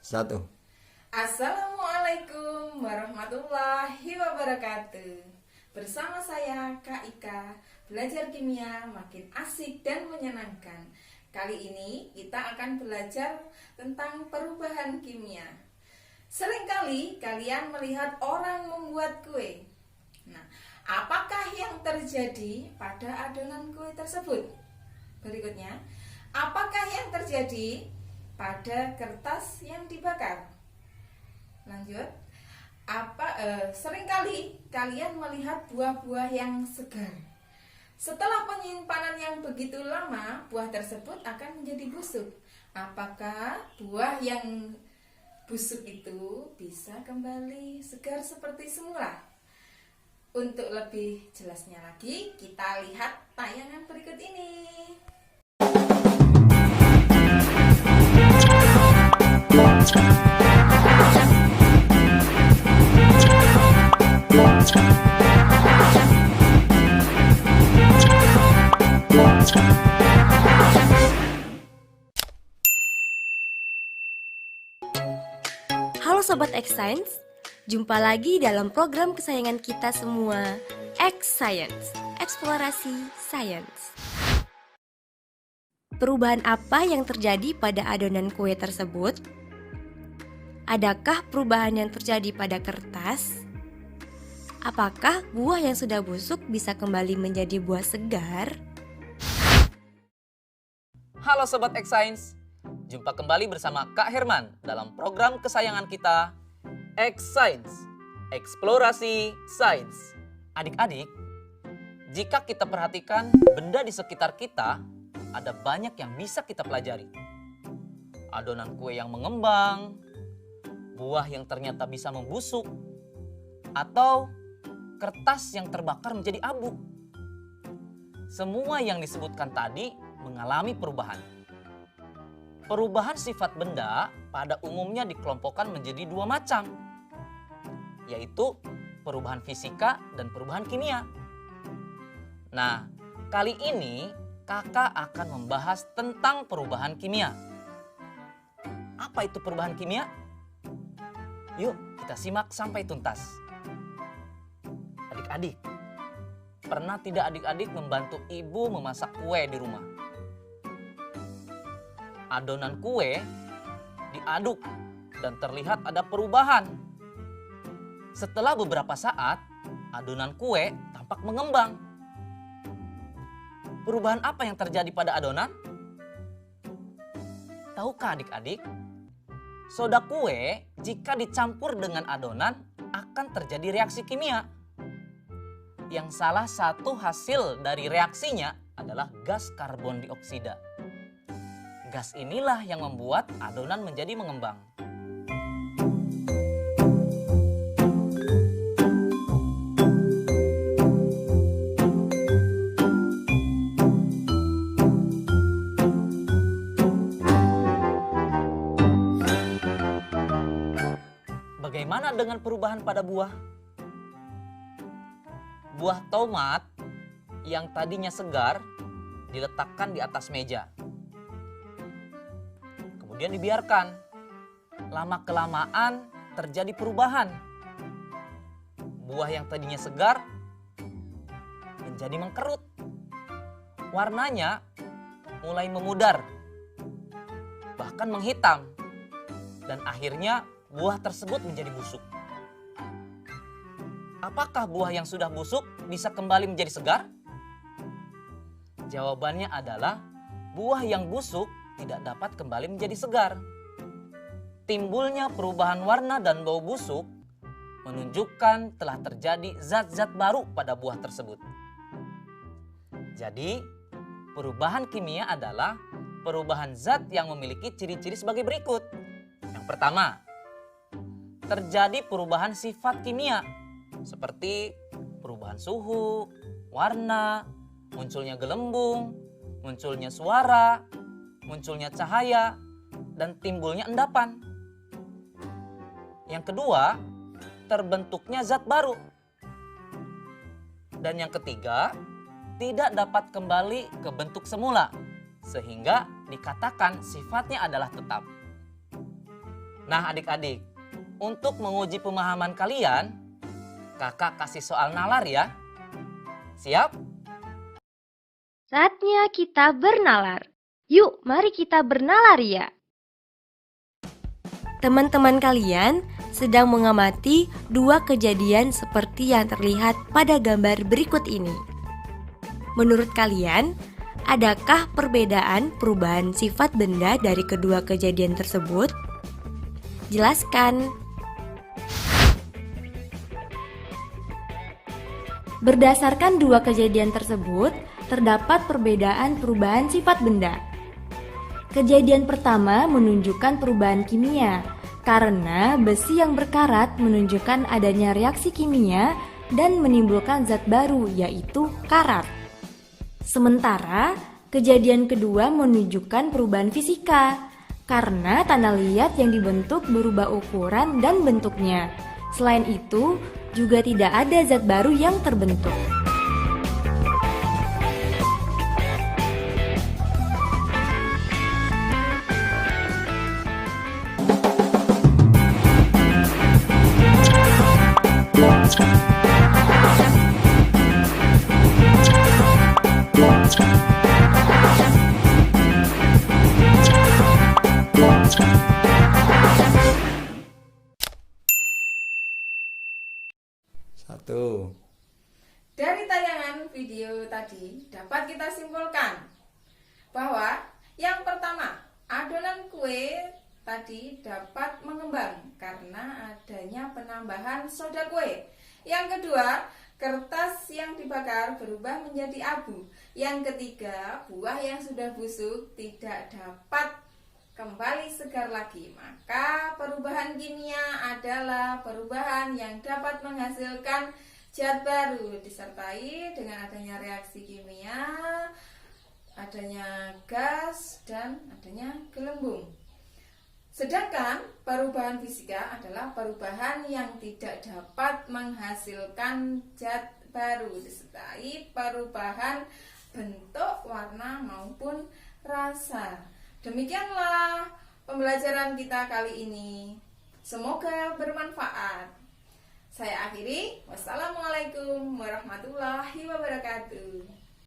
Satu. Assalamualaikum warahmatullahi wabarakatuh. Bersama saya Kak Ika, belajar kimia makin asik dan menyenangkan. Kali ini kita akan belajar tentang perubahan kimia. Seringkali kalian melihat orang membuat kue. Nah, apakah yang terjadi pada adonan kue tersebut? Berikutnya, apakah yang terjadi pada kertas yang dibakar? Lanjut, seringkali kalian melihat buah-buah yang segar. Setelah penyimpanan yang begitu lama, buah tersebut akan menjadi busuk. Apakah buah yang busuk itu bisa kembali segar seperti semula? Untuk lebih jelasnya lagi, kita lihat tayangan berikut ini. Halo Sobat X Science, jumpa lagi dalam program kesayangan kita semua, X Science, Eksplorasi Sains. Perubahan apa yang terjadi pada adonan kue tersebut? Adakah perubahan yang terjadi pada kertas? Apakah buah yang sudah busuk bisa kembali menjadi buah segar? Halo Sobat X Science, jumpa kembali bersama Kak Herman dalam program kesayangan kita, X Science, Eksplorasi Sains. Adik-adik, jika kita perhatikan benda di sekitar kita, ada banyak yang bisa kita pelajari. Adonan kue yang mengembang, buah yang ternyata bisa membusuk, atau kertas yang terbakar menjadi abu. Semua yang disebutkan tadi mengalami perubahan. Perubahan sifat benda pada umumnya dikelompokkan menjadi dua macam, yaitu perubahan fisika dan perubahan kimia. Nah, kali ini kakak akan membahas tentang perubahan kimia. Apa itu perubahan kimia? Yuk kita simak sampai tuntas. Adik-adik, pernah tidak adik-adik membantu ibu memasak kue di rumah? Adonan kue diaduk dan terlihat ada perubahan. Setelah beberapa saat, adonan kue tampak mengembang. Perubahan apa yang terjadi pada adonan? Tahukah adik-adik? Soda kue jika dicampur dengan adonan akan terjadi reaksi kimia. Yang salah satu hasil dari reaksinya adalah gas karbon dioksida. Gas inilah yang membuat adonan menjadi mengembang. Bagaimana dengan perubahan pada buah? Buah tomat yang tadinya segar diletakkan di atas meja. Kemudian dibiarkan. Lama-kelamaan terjadi perubahan. Buah yang tadinya segar menjadi mengkerut. Warnanya mulai memudar, bahkan menghitam. Dan akhirnya buah tersebut menjadi busuk. Apakah buah yang sudah busuk bisa kembali menjadi segar? Jawabannya adalah buah yang busuk tidak dapat kembali menjadi segar. Timbulnya perubahan warna dan bau busuk menunjukkan telah terjadi zat-zat baru pada buah tersebut. Jadi, perubahan kimia adalah perubahan zat yang memiliki ciri-ciri sebagai berikut. Yang pertama, terjadi perubahan sifat kimia seperti perubahan suhu, warna, munculnya gelembung, munculnya suara, munculnya cahaya, dan timbulnya endapan. Yang kedua, terbentuknya zat baru. Dan yang ketiga, tidak dapat kembali ke bentuk semula, sehingga dikatakan sifatnya adalah tetap. Nah adik-adik, untuk menguji pemahaman kalian, kakak kasih soal nalar ya. Siap? Saatnya kita bernalar. Yuk, mari kita bernalar ya. Teman-teman kalian sedang mengamati dua kejadian seperti yang terlihat pada gambar berikut ini. Menurut kalian, adakah perbedaan perubahan sifat benda dari kedua kejadian tersebut? Jelaskan. Berdasarkan dua kejadian tersebut, terdapat perbedaan perubahan sifat benda. Kejadian pertama menunjukkan perubahan kimia, karena besi yang berkarat menunjukkan adanya reaksi kimia dan menimbulkan zat baru, yaitu karat. Sementara, kejadian kedua menunjukkan perubahan fisika, karena tanah liat yang dibentuk berubah ukuran dan bentuknya. Selain itu, juga tidak ada zat baru yang terbentuk. Satu. Dari tayangan video tadi dapat kita simpulkan bahwa yang pertama, adonan kue tadi dapat mengembang karena adanya penambahan soda kue. Yang kedua, kertas yang dibakar berubah menjadi abu. Yang ketiga, buah yang sudah busuk tidak dapat kembali segar lagi. Maka perubahan kimia adalah perubahan yang dapat menghasilkan zat baru disertai dengan adanya reaksi kimia, adanya gas, dan adanya gelembung. Sedangkan perubahan fisika adalah perubahan yang tidak dapat menghasilkan zat baru disertai perubahan bentuk, warna maupun rasa. Demikianlah pembelajaran kita kali ini. Semoga bermanfaat. Saya akhiri. Wassalamualaikum warahmatullahi wabarakatuh.